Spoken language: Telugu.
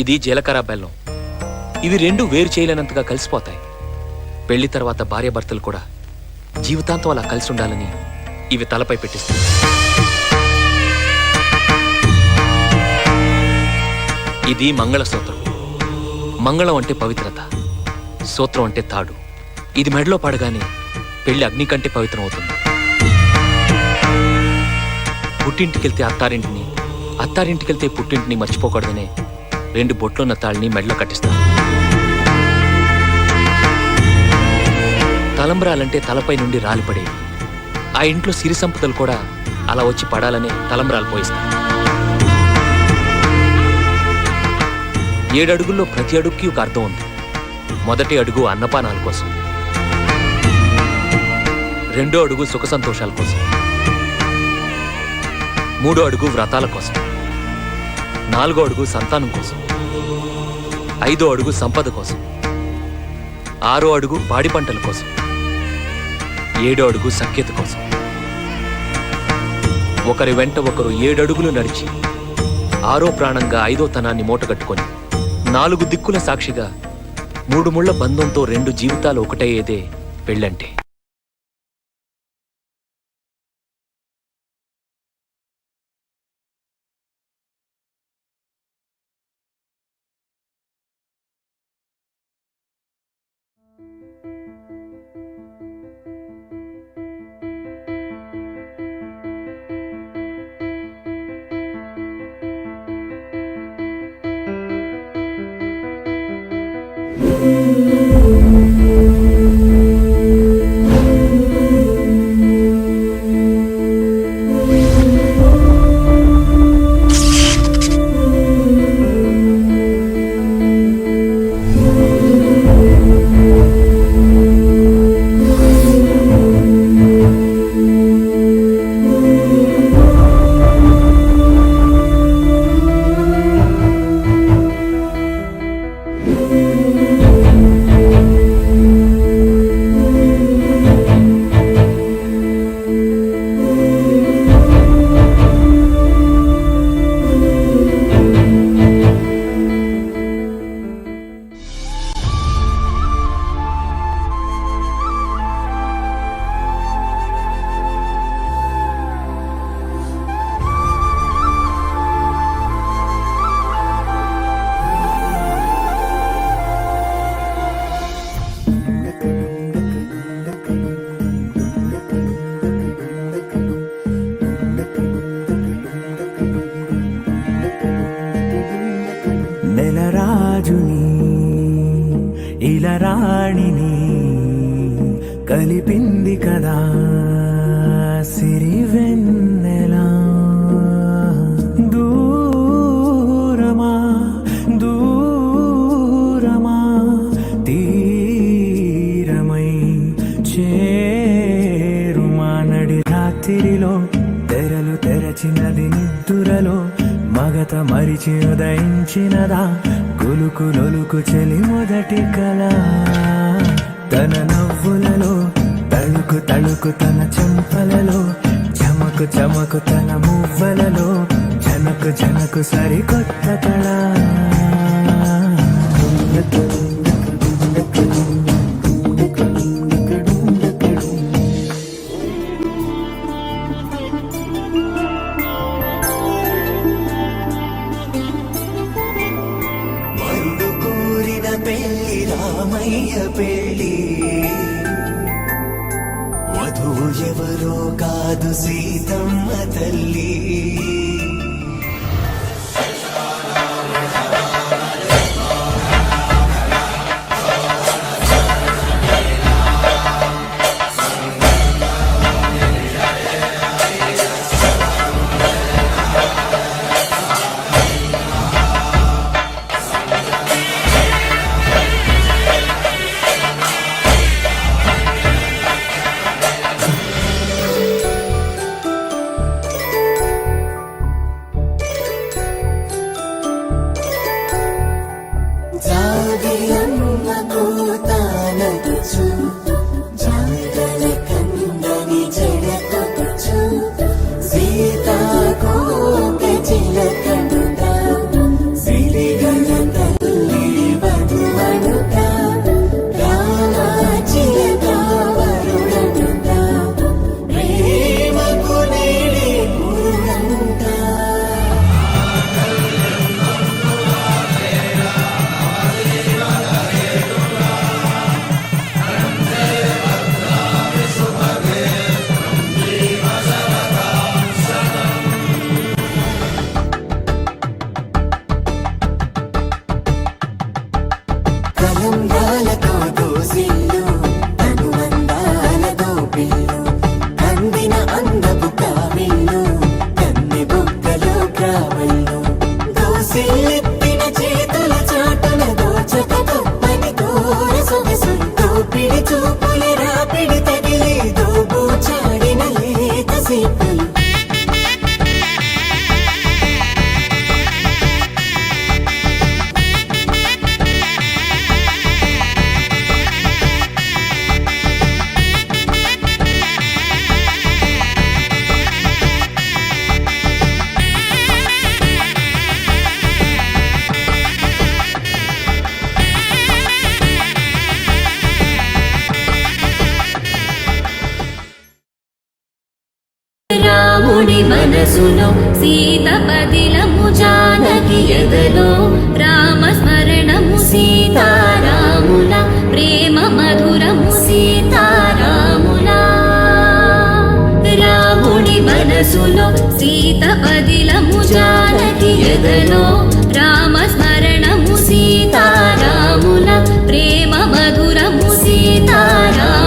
ఇది జీలకర్ర బెల్లం. ఇవి రెండు వేరు చేయలేనంతగా కలిసిపోతాయి. పెళ్లి తర్వాత భార్యాభర్తలు కూడా జీవితాంతం అలా కలిసి ఉండాలని ఇవి తలపై పెట్టిస్తాయి. ఇది మంగళసూత్రం. మంగళం అంటే పవిత్రత, సూత్రం అంటే తాడు. ఇది మెడలో పడగానే పెళ్లి అగ్ని కంటే పవిత్రం అవుతుంది. పుట్టింటికెళ్తే అత్తారింటిని, అత్తారింటికెళ్తే పుట్టింటిని మర్చిపోకూడదనే 2 బొట్లున్న తాళ్ళని మెడలో కట్టిస్తారు. తలంబ్రాలంటే తలపై నుండి రాలిపడేవి. ఆ ఇంట్లో సిరి సంపదలు కూడా అలా వచ్చి పడాలనే తలంబ్రాలు పోయిస్తారు. 7 అడుగుల్లో ప్రతి అడుగుకి ఒక అర్థం ఉంది. మొదటి అడుగు అన్నపానాల కోసం, 2వ అడుగు సుఖ సంతోషాల కోసం, 3వ అడుగు వ్రతాల కోసం, 4వ అడుగు సంతానం కోసం, 5వ అడుగు సంపద కోసం, 6వ అడుగు పాడి పంటల కోసం, 7వ అడుగు సఖ్యత కోసం. ఒకరి వెంట ఒకరు 7 అడుగులు నడిచి 6వ ప్రాణంగా 5వ తనాన్ని మూటగట్టుకొని 4 దిక్కుల సాక్షిగా 3 ముళ్ల బంధంతో 2 జీవితాలు ఒకటయ్యేదే పెళ్ళంటే. నెలరాజుని ఇలరాణిని కలిపింది కదా సిరివెన్నెలా. దూరమా దూరమా తీరమై చేరుమా నడి రాత్రిలో తెరలు తెరచినది నిద్దురలో మగత మరిచి ఉదయించినదా గులుకు లొలుకు చెలి మొదటి కళ. తన నవ్వులలో తళుకు తళుకు తన చెంపలలో చమకు చమకు తన మువ్వలలో జనకు జనకు సరికొత్త కళ. పెళ్లి రామయ్య పెళ్లి, వధువు ఎవరో కాదు సీతమ్మ తల్లి. సీతా కోక చిలకనుదా సిరిగల తలంబ్రాలతో దోసిల్లు అనుబంధాలతో పిల్లు అందిన అందపు కావిల్లు కన్నె బొక్కలో క్రావళ్ళు దోసిల్లెత్తిన చేతుల చాటున దోచక తప్పని దూర సొగసు దోపిడి చూపుల రాపిడి తగిలి దోబూచాడిన లేత సీపులు రాముడి మనసులో సీత పదిలము జానకి ఎదలో రామస్మరణము సీతారాముల ప్రేమ మధురము సీతారాముల రాముడి మనసులో సీత పదిలము జానకి ఎదలో రామస్మరణము సీతారాముల ప్రేమ మధురము సీతారాముల